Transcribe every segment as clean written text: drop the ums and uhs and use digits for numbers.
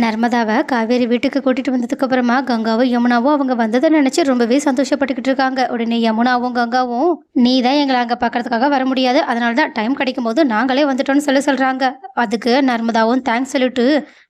நர்மதாவை காவேரி வீட்டுக்கு கூட்டிட்டு வந்ததுக்கு அப்புறமா கங்காவும் யமுனாவும் அவங்க வந்ததை நினைச்சு ரொம்பவே சந்தோஷப்பட்டுக்கிட்டு இருக்காங்க. உடனே யமுனாவும் கங்காவும், நீ தான் எங்களை அங்க பாக்குறதுக்காக வர முடியாது, அதனாலதான் டைம் கிடைக்கும் போது நாங்களே வந்துட்டோம்னு சொல்றாங்க. அதுக்கு நர்மதாவும் தேங்க்ஸ் சொல்லிட்டு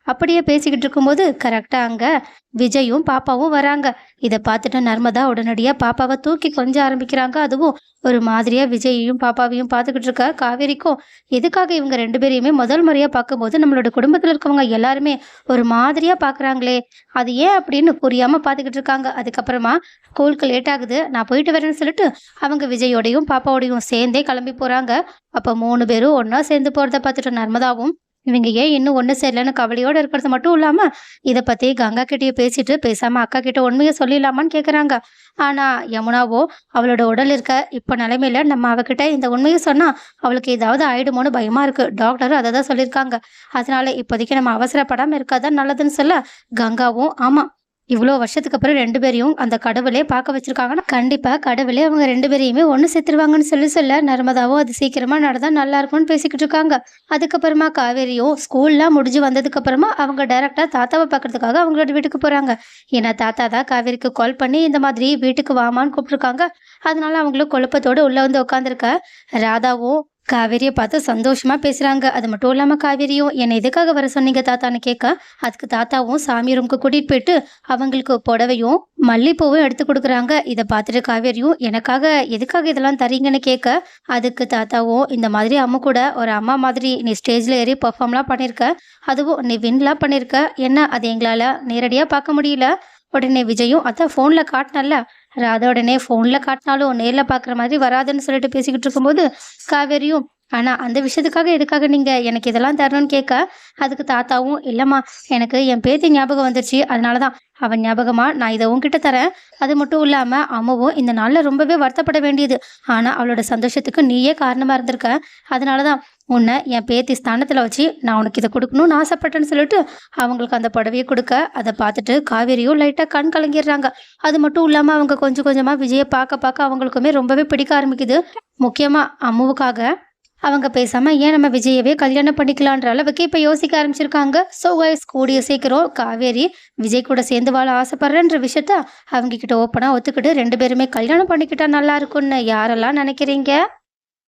அப்படியே பேசிக்கிட்டு இருக்கும்போது கரெக்டா அங்க விஜயும் பாப்பாவும் வராங்க. இதை பார்த்துட்டு நர்மதா உடனடியா பாப்பாவை தூக்கி கொஞ்ச ஆரம்பிக்கிறாங்க. அதுவும் ஒரு மாதிரியா விஜயையும் பாப்பாவையும் பார்த்துக்கிட்டு இருக்க காவேரிக்கும், எதுக்காக இவங்க ரெண்டு பேரையுமே முதல் முறையா பார்க்கும்போது நம்மளோட குடும்பத்துல இருக்கவங்க எல்லாருமே ஒரு மாதிரியா பாக்குறாங்களே, அது ஏன் அப்படின்னு புரியாம பார்த்துக்கிட்டு இருக்காங்க. அதுக்கப்புறமா ஸ்கூலுக்கு லேட் ஆகுது, நான் போயிட்டு வரேன்னு சொல்லிட்டு அவங்க விஜயோடையும் பாப்பாவோடையும் சேர்ந்தே கிளம்பி போறாங்க. அப்ப 3 பேரும் ஒன்னா சேர்ந்து போறத பார்த்துட்டு நர்மதாவும், இவங்க ஏன் இன்னும் ஒண்ணு சரியில்லைன்னு கவலையோட இருக்கிறது மட்டும் இல்லாம இதை பத்தி கங்கா கிட்டயே பேசிட்டு பேசாம அக்கா கிட்ட உண்மையை சொல்லிடலாமான்னு கேக்குறாங்க. ஆனா யமுனாவோ, அவளோட உடல் இருக்க இப்ப நிலைமையில நம்ம அவகிட்ட இந்த உண்மையை சொன்னா அவளுக்கு ஏதாவது ஆயிடுமோன்னு பயமா இருக்கு, டாக்டரும் அதை தான் சொல்லியிருக்காங்க, அதனால இப்போதைக்கு நம்ம அவசரப்படாம இருக்காதான் நல்லதுன்னு சொல்ல கங்காவும், ஆமா, இவ்வளோ வருஷத்துக்கு அப்புறம் 2 பேரையும் அந்த கடவுளே பார்க்க வச்சிருக்காங்கன்னா கண்டிப்பா கடவுளே அவங்க 2 பேரையுமே ஒன்று சேர்த்துருவாங்கன்னு சொல்ல நர்மதாவும் அது சீக்கிரமா நடந்தா நல்லா இருக்கும்னு பேசிக்கிட்டு இருக்காங்க. அதுக்கப்புறமா காவேரியும் ஸ்கூல்லாம் முடிஞ்சு வந்ததுக்கு அப்புறமா அவங்க டைரக்டா தாத்தாவை பார்க்கறதுக்காக அவங்களோட வீட்டுக்கு போறாங்க. ஏன்னா தாத்தா தான் காவேரிக்கு கால் பண்ணி இந்த மாதிரி வீட்டுக்கு வாமான்னு கூப்பிட்டுருக்காங்க. அதனால அவங்களும் குழப்பத்தோடு உள்ள வந்து உட்காந்துருக்க. ராதாவும் காவேரியை பார்த்து சந்தோஷமா பேசுறாங்க. அது மட்டும் இல்லாம காவேரியும், என்னை எதுக்காக வர சொன்னீங்க தாத்தான்னு கேட்க, அதுக்கு தாத்தாவும் சாமி ரூமுக்கு கூட்டிட்டு போயிட்டு அவங்களுக்கு புடவையும் மல்லிப்பூவும் எடுத்து கொடுக்குறாங்க. இதை பார்த்துட்டு காவேரியும், எனக்காக எதுக்காக இதெல்லாம் தரீங்கன்னு கேட்க, அதுக்கு தாத்தாவும், இந்த மாதிரி அம்மா கூட ஒரு அம்மா மாதிரி நீ ஸ்டேஜ்ல ஏறி பெர்ஃபார்ம்லாம் பண்ணியிருக்க, அதுவும் நீ வின்லாம் பண்ணியிருக்க, என்ன அது எங்களால நேரடியா பார்க்க முடியல. உடனே விஜயும், அதான் ஃபோன்ல காட்டினல்ல. ராதா உடனே ஃபோன்ல காட்டினாலும் நேர்ல பார்க்குற மாதிரி வராதுன்னு சொல்லிட்டு பேசிக்கிட்டு இருக்கும்போது காவேரியும், ஆனா அந்த விஷயத்துக்காக எதுக்காக நீங்க எனக்கு இதெல்லாம் தரணும்னு கேட்க, அதுக்கு தாத்தாவும், இல்லம்மா, எனக்கு என் பேத்தி ஞாபகம் வந்துருச்சு, அதனாலதான் அவன் ஞாபகமா நான் இதை உன்கிட்ட தரேன். அது மட்டும் இல்லாம அம்மாவும் இந்த நாள்ல ரொம்பவே வருத்தப்பட வேண்டியது, ஆனா அவளோட சந்தோஷத்துக்கு நீயே காரணமா இருந்திருக்க, அதனாலதான் உன்னை என் பேத்தி ஸ்தானத்துல வச்சு நான் உனக்கு இதை கொடுக்கணும்னு ஆசைப்பட்டேன்னு சொல்லிட்டு அவங்களுக்கு அந்த புடவையை கொடுக்க, அதை பார்த்துட்டு காவேரியும் லைட்டா கண் கலங்கிடுறாங்க. அது மட்டும் இல்லாம அவங்க கொஞ்சம் கொஞ்சமா விஜயை பார்க்க பார்க்க அவங்களுக்குமே ரொம்பவே பிடிக்க ஆரம்பிக்குது. முக்கியமா அம்முவுக்காக அவங்க பேசாம ஏன் நம்ம விஜயவே கல்யாணம் பண்ணிக்கலான்ற அளவுக்கு இப்ப யோசிக்க ஆரம்பிச்சிருக்காங்க. ஸோ கைஸ், கூடிய சீக்கிரம் காவேரி விஜய் கூட சேர்ந்து வாழ ஆசைப்படுறேன்ற விஷயத்த அவங்க கிட்ட ஓப்பனா ஒத்துக்கிட்டு 2 பேருமே கல்யாணம் பண்ணிக்கிட்டா நல்லா இருக்கும்னு யாரெல்லாம் நினைக்கிறீங்க?